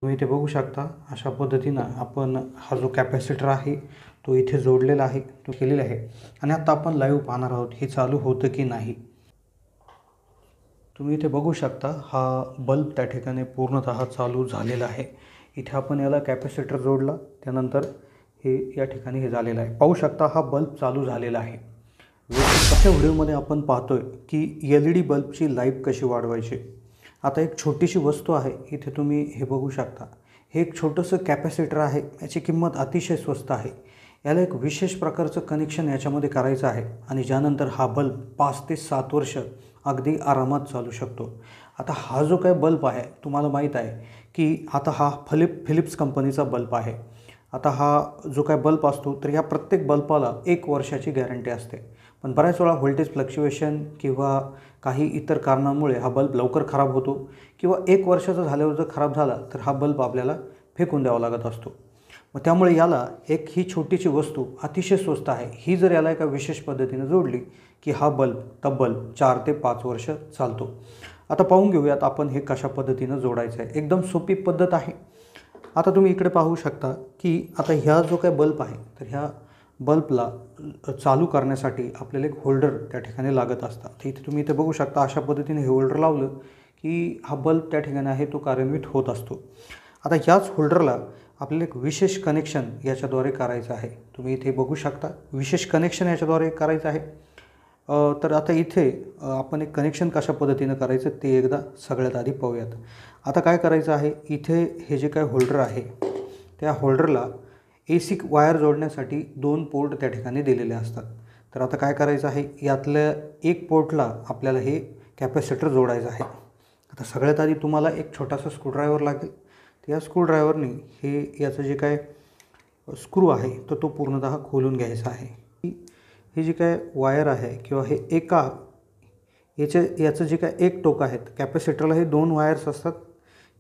तुम्ही इथे बघू शकता अशा पद्धतीनं आपण हा जो कॅपॅसिटर आहे तो इथे जोडलेला आहे, तो केलेला आहे आणि आता आपण लाईव्ह पाहणार आहोत हे चालू होतं की नाही। तुम्ही इथे बघू शकता हा बल्ब त्या ठिकाणी पूर्णतः चालू झालेला आहे। इथे आपण याला कॅपॅसिटर जोडला, त्यानंतर हे या ठिकाणी हे झालेलं आहे। पाहू शकता हा बल्ब चालू झालेला आहे। आजच्या व्हिडिओमध्ये आपण पाहतोय की LED बल्बची लाईफ कशी वाढवायची। आता एक छोटीशी वस्तू आहे, इथे तुम्ही हे बघू शकता। हे एक छोटंसं कॅपॅसिटर आहे, याची किंमत अतिशय स्वस्त आहे। याला एक विशेष प्रकारचं कनेक्शन याच्यामध्ये करायचं आहे आणि ज्यानंतर हा बल्ब 5 ते 7 वर्ष अगदी आरामात चालू शकतो। आता हा जो काही बल्ब आहे तुम्हाला माहीत आहे की आता हा फिलिप्स कंपनीचा बल्ब आहे। आता हा जो काही बल्ब असतो तर या प्रत्येक बल्बाला 1 वर्षाची गॅरंटी असते, पण बऱ्याच वेळा व्होल्टेज फ्लक्च्युएशन किंवा काही इतर कारणामुळे हा बल्ब लवकर खराब होतो किंवा 1 वर्षाचा झाल्यावर जर खराब झाला तर हा बल्ब आपल्याला फेकून द्यावा लागत असतो। मग त्यामुळे याला एक ही छोटीशी वस्तू अतिशय स्वस्त आहे, ही जर याला एका विशेष पद्धतीने जोडली की हा बल्ब तब्बल 4 ते 5 वर्ष चालतो। आता पाहून घेऊयात आपण हे कशा पद्धतीने जोडायचं आहे। एकदम सोपी पद्धत आहे। आता तुम्ही इकडे पाहू शकता की आता ह्या जो काही बल्ब आहे तर ह्या बल्बला चालू करण्यासाठी आपल्याला एक होल्डर त्या ठिकाणी लागत असतं। तर इथे तुम्ही इथे बघू शकता अशा पद्धतीने हे होल्डर लावलं की हा बल्ब त्या ठिकाणी आहे तो कार्यान्वित होत असतो। आता ह्याच होल्डरला आपल्याला एक विशेष कनेक्शन याच्याद्वारे करायचं आहे। तुम्ही इथे बघू शकता विशेष कनेक्शन याच्याद्वारे करायचं आहे। तर आता इथे आपण एक कनेक्शन कशा पद्धतीने करायचं ते एकदा सगळ्यात आधी पाहूयात। आता काय करायचं आहे, इथे हे जे काही होल्डर आहे त्या होल्डरला AC वायर जोडण्यासाठी 2 पोर्ट त्या ठिकाणी दिलेले असतात। तर आता काय करायचं आहे, यातल्या एक पोर्टला आपल्याला हे कॅपॅसिटर जोडायचं आहे। आता सगळ्यात आधी तुम्हाला एक छोटासा स्क्रूड्रायव्हर लागेल। त्या स्क्रूड्रायव्हरने हे याचं जे काय स्क्रू आहे तर तो पूर्णतः खोलून घ्यायचा आहे। ही जी काय वायर आहे किंवा हे याचं जे काय एक टोक आहे, कॅपॅसिटरला हे 2 वायर्स असतात।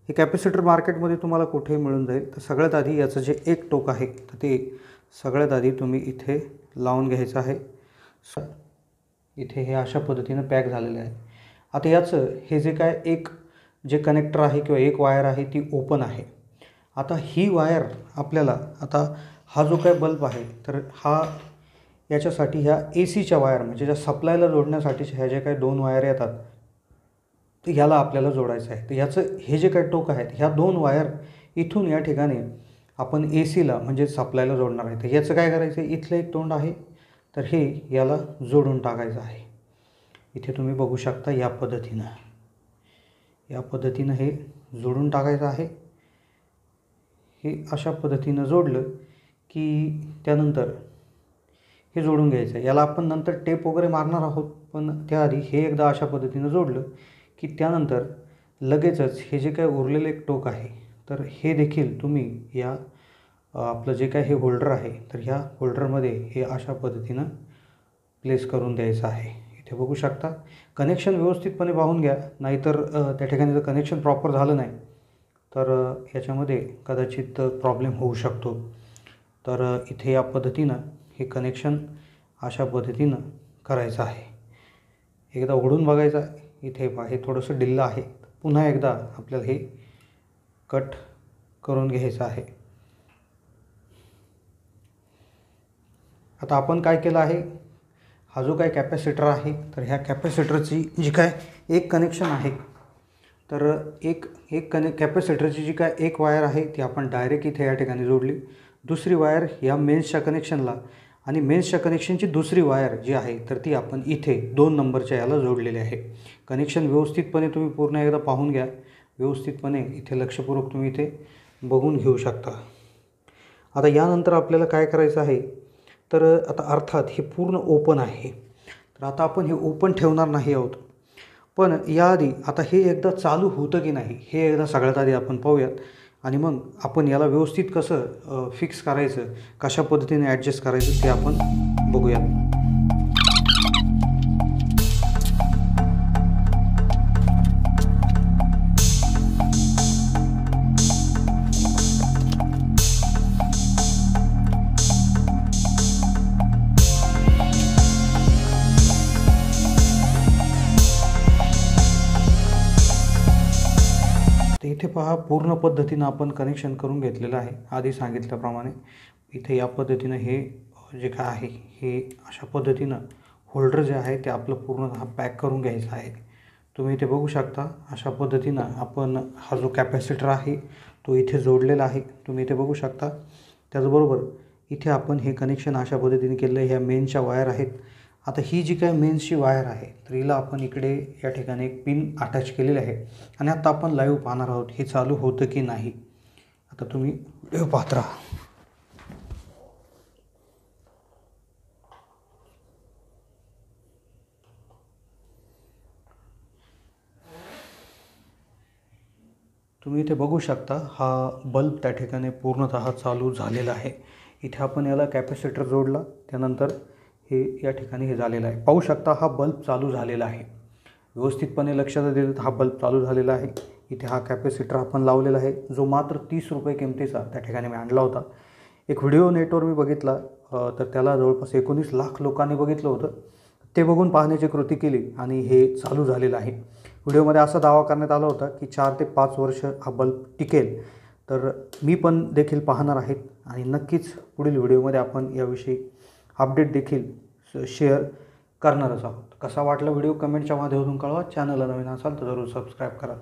हे कॅपॅसिटर मार्केटमध्ये तुम्हाला कुठेही मिळून जाईल। तर सगळ्यात आधी याचं जे एक टोक आहे तर ते सगळ्यात आधी तुम्ही इथे लावून घ्यायचं आहे। इथे हे अशा पद्धतीने पॅक झालेलं आहे। आता याचं हे जे काय एक जे कनेक्टर आहे किंवा एक वायर आहे ती ओपन आहे। आता ही वायर आपल्याला आता हा जो काय बल्ब आहे तर हा याच्यासाठी ह्या ACच्या वायर म्हणजे ज्या सप्लायला जोडण्यासाठीच्या ह्या जे काही 2 वायर येतात तर ह्याला आपल्याला जोडायचं आहे। तर ह्याचं हे जे काही टोक आहेत ह्या 2 वायर इथून या ठिकाणी आपण ACला म्हणजे सप्लायला जोडणार आहे। तर याचं काय करायचं आहे, इथलं एक तोंड आहे तर हे याला जोडून टाकायचं आहे। इथे तुम्ही बघू शकता या पद्धतीनं हे जोडून टाकायचं आहे। हे अशा पद्धतीनं जोडलं की त्यानंतर हे जोडून घ्यायचं आहे। याला आपण नंतर टेप वगैरे मारणार आहोत, पण त्याआधी हे एकदा अशा पद्धतीनं जोडलं की त्यानंतर लगेचच हे जे काही उरलेलं एक टोक आहे तर हे देखील तुम्ही या आपलं जे काय हे होल्डर आहे तर ह्या होल्डरमध्ये हे अशा पद्धतीनं प्लेस करून द्यायचं आहे। इथे बघू शकता कनेक्शन व्यवस्थितपणे पाहून घ्या, नाहीतर त्या ठिकाणी जर कनेक्शन प्रॉपर झालं नाही तर याच्यामध्ये कदाचित प्रॉब्लेम होऊ शकतो। तर इथे या पद्धतीनं हे कनेक्शन अशा पद्धतीनं करायचं आहे। एकदा उघडून बघायचं आहे। इथे हे थोडंसं ढिल्लं आहे, पुन्हा एकदा आपल्याला हे कट करून घ्यायचं आहे। आता आपण काय केलं आहे, हा जो काय कॅपॅसिटर आहे तर ह्या कॅपॅसिटरची जी काय एक कनेक्शन आहे तर कॅपॅसिटरची जी काय एक वायर आहे ती आपण डायरेक्ट इथे या ठिकाणी जोडली। दुसरी वायर या मेन्सच्या कनेक्शनला आणि मेन्सच्या कनेक्शनची दुसरी वायर जी आहे तर ती आपण इथे 2 नंबरच्या याला जोडलेली आहे। कनेक्शन व्यवस्थितपणे तुम्ही पूर्ण एकदा पाहून घ्या, व्यवस्थितपणे इथे लक्षपूर्वक तुम्ही इथे बघून घेऊ शकता। आता यानंतर आपल्याला काय करायचं आहे, तर आता अर्थात हे पूर्ण ओपन आहे तर आता आपण हे ओपन ठेवणार नाही आहोत, पण याआधी आता हे एकदा चालू होतं की नाही हे एकदा सगळ्यात आधी आपण पाहूयात आणि मग आपण याला व्यवस्थित कसं फिक्स करायचं, कशा पद्धतीने ॲडजस्ट करायचं ते आपण बघूयात। आता इथे पहा पूर्ण पद्धतीनं आपण कनेक्शन करून घेतलेलं आहे। आधी सांगितल्याप्रमाणे इथे या पद्धतीनं हे जे काय आहे हे अशा पद्धतीनं होल्डर जे आहे ते आपलं पूर्णतः पॅक करून घ्यायचं आहे। तुम्ही इथे बघू शकता अशा पद्धतीनं आपण हा जो कॅपॅसिटर आहे तो इथे जोडलेला आहे। तुम्ही इथे बघू शकता। त्याचबरोबर इथे आपण हे कनेक्शन अशा पद्धतीने केलेलं आहे। ह्या मेनच्या वायर आहेत। आता ही जी काय मेन्सची वायर आहे तर हिला आपण इकडे या ठिकाणी एक पिन अटॅच केलेली आहे आणि आता आपण लाईव्ह पाहणार आहोत हे चालू होतं की नाही। आता तुम्ही व्हिडिओ पाहत राहा। तुम्ही इथे बघू शकता हा बल्ब त्या ठिकाणी पूर्णतः चालू झालेला आहे। इथे आपण याला कॅपॅसिटर जोडला त्यानंतर हे या ठिकाणी हे झालेलं आहे। पाहू शकता हा बल्ब चालू झालेला आहे। व्यवस्थितपणे लक्षात दिलं हा बल्ब चालू झालेला आहे। इथे हा कॅपॅसिटर आपण लावलेला आहे जो मात्र 30 रुपये किमतीचा त्या ठिकाणी मी आणला होता। एक व्हिडिओ नेटवर मी बघितला तर त्याला जवळपास 19 लाख लोकांनी बघितलं होतं। ते बघून पाहण्याची कृती केली आणि हे चालू झालेलं आहे। व्हिडिओमध्ये असा दावा करण्यात आला होता की 4 ते 5 वर्ष हा बल्ब टिकेल। तर मी पण देखील पाहणार आहे आणि नक्कीच पुढील व्हिडिओमध्ये आपण याविषयी अपडेट देखील शेअर करणारच आहोत। कसा वाटला व्हिडिओ कमेंटच्या माध्यमातून कळवा। चॅनलला नवीन असाल तर जरूर सबस्क्राईब करा।